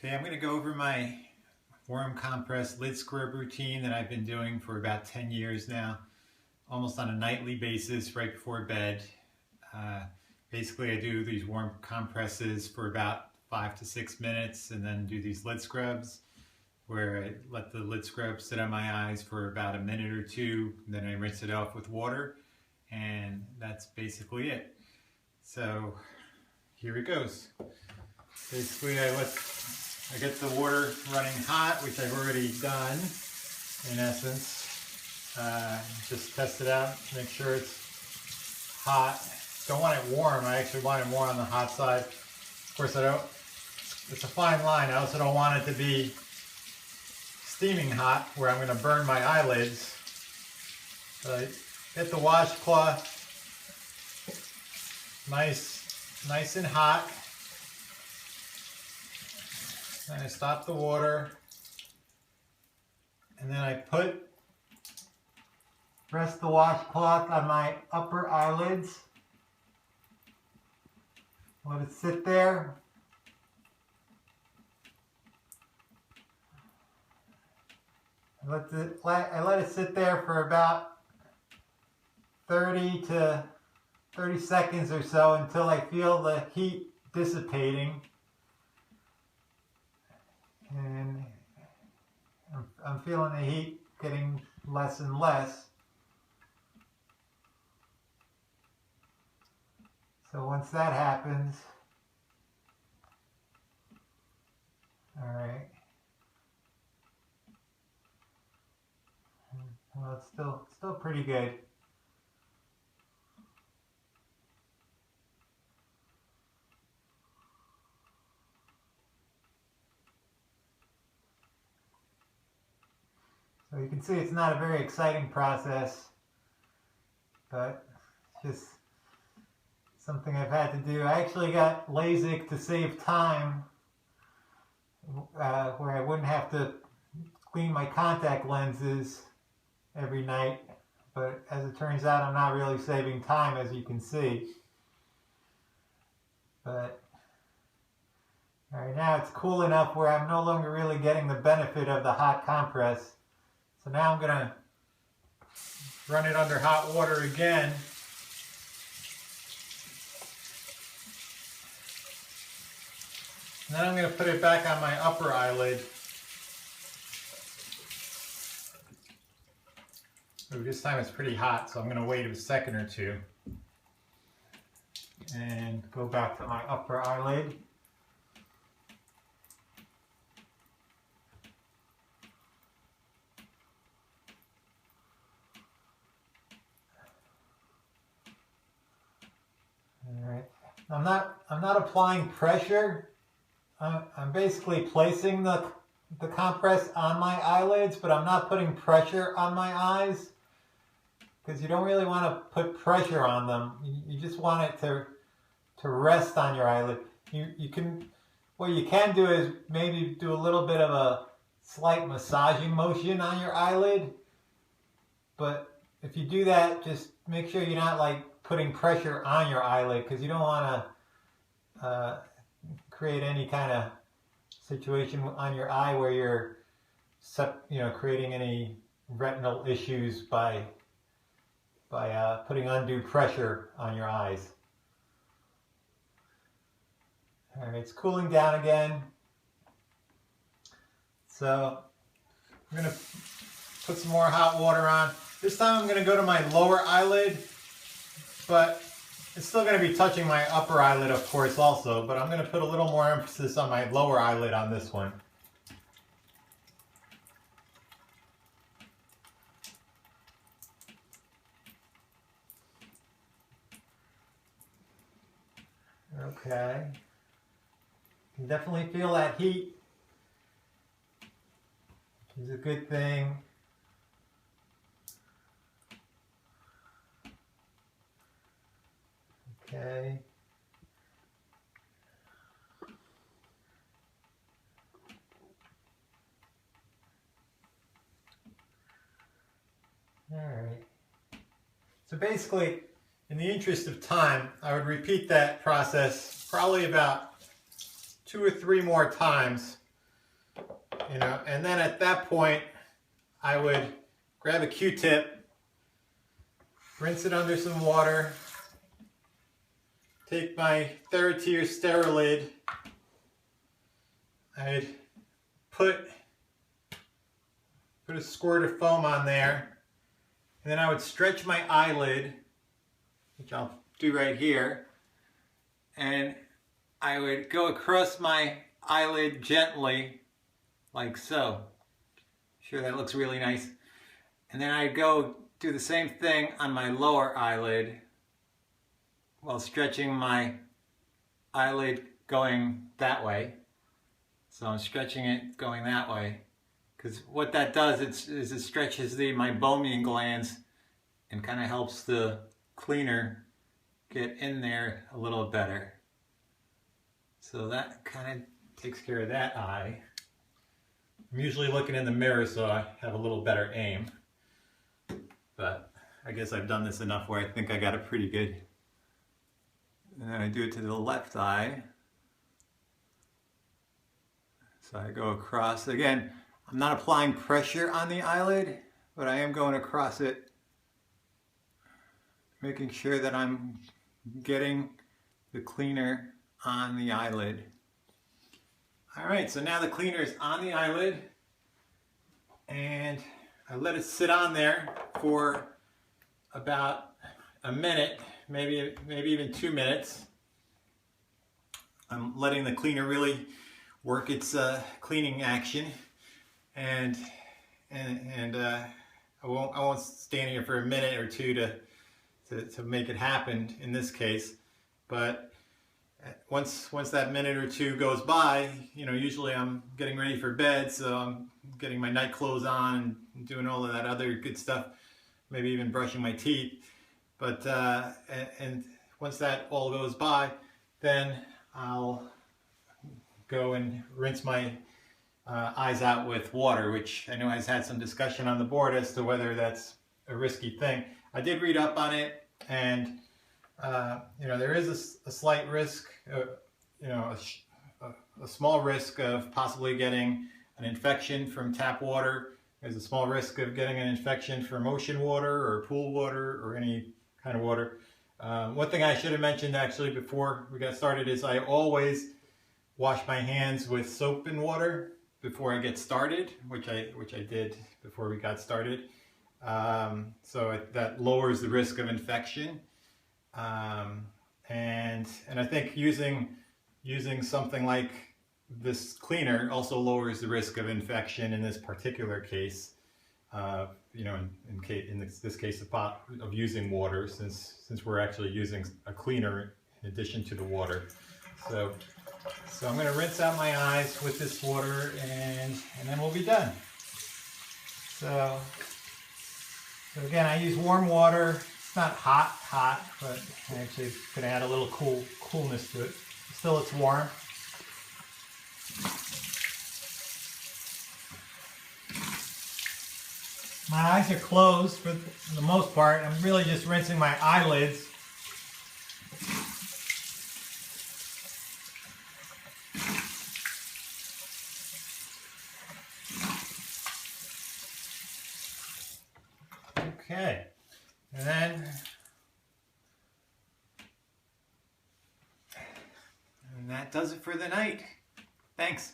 Okay, I'm going to go over my warm compress lid scrub routine that I've been doing for about 10 years now, almost on a nightly basis right before bed. Basically, I do these warm compresses for about 5 to 6 minutes and then do these lid scrubs where I let the lid scrub sit on my eyes for about a minute or two, then I rinse it off with water, and that's basically it. So here it goes. Basically, I get the water running hot, which I've already done, in essence. Just test it out, make sure it's hot. Don't want it warm, I actually want it more on the hot side. Of course, it's a fine line. I also don't want it to be steaming hot, where I'm going to burn my eyelids. So I get the washcloth nice and hot. Then I stop the water, and then I rest the washcloth on my upper eyelids. Let it sit there. I let it sit there for about 30 seconds or so until I feel the heat dissipating. And I'm feeling the heat getting less and less. So once that happens, all right. Well, it's still pretty good. So you can see it's not a very exciting process, but it's just something I've had to do. I actually got LASIK to save time, where I wouldn't have to clean my contact lenses every night, but as it turns out, I'm not really saving time, as you can see. But all right, now it's cool enough where I'm no longer really getting the benefit of the hot compress. So now I'm going to run it under hot water again. And then I'm going to put it back on my upper eyelid. Ooh, this time it's pretty hot, so I'm going to wait a second or two. And go back to my upper eyelid. Alright. I'm not applying pressure. I'm basically placing the compress on my eyelids, but I'm not putting pressure on my eyes, because you don't really want to put pressure on them. You just want it to rest on your eyelid. What you can do is maybe do a little bit of a slight massaging motion on your eyelid, but if you do that, just make sure you're not like putting pressure on your eyelid, because you don't want to create any kind of situation on your eye where you're creating any retinal issues by putting undue pressure on your eyes. All right, it's cooling down again. So I'm going to put some more hot water on. This time I'm going to go to my lower eyelid, but it's still going to be touching my upper eyelid, of course, also, but I'm going to put a little more emphasis on my lower eyelid on this one. Okay. You can definitely feel that heat, which is a good thing. Okay. All right. So basically, in the interest of time, I would repeat that process probably about 2 or 3 more times You know, and then at that point, I would grab a Q-tip, rinse it under some water, take my third-tier Sterilid, I'd put a squirt of foam on there, and then I would stretch my eyelid, which I'll do right here, and I would go across my eyelid gently, like so. Sure, that looks really nice. And then I'd go do the same thing on my lower eyelid while stretching my eyelid going that way. So I'm stretching it going that way, because what that does is it stretches the meibomian glands and kind of helps the cleaner get in there a little better. So that kind of takes care of that eye. I'm usually looking in the mirror so I have a little better aim, but I guess I've done this enough where I think I got it pretty good. And then I do it to the left eye. So I go across. Again, I'm not applying pressure on the eyelid, but I am going across it, making sure that I'm getting the cleaner on the eyelid. Alright, so now the cleaner is on the eyelid, and I let it sit on there for about a minute, maybe even 2 minutes. I'm letting the cleaner really work its cleaning action, and I won't stand here for a minute or two to make it happen in this case, but once that minute or two goes by, you know, usually I'm getting ready for bed, so I'm getting my night clothes on and doing all of that other good stuff, maybe even brushing my teeth. But and once that all goes by, then I'll go and rinse my eyes out with water, which I know has had some discussion on the board as to whether that's a risky thing. I did read up on it, and you know, there is a slight risk, you know, a small risk of possibly getting an infection from tap water. There's a small risk of getting an infection from ocean water or pool water or any kind of water. One thing I should have mentioned actually before we got started is I always wash my hands with soap and water before I get started, which I did before we got started. So that lowers the risk of infection. And I think using something like this cleaner also lowers the risk of infection in this particular case. You know, in this case of using water, since we're actually using a cleaner in addition to the water. So I'm going to rinse out my eyes with this water, and then we'll be done. So again, I use warm water. It's not hot, but I actually going to add a little coolness to it. Still, it's warm. My eyes are closed for the most part. I'm really just rinsing my eyelids. Okay, and that does it for the night. Thanks.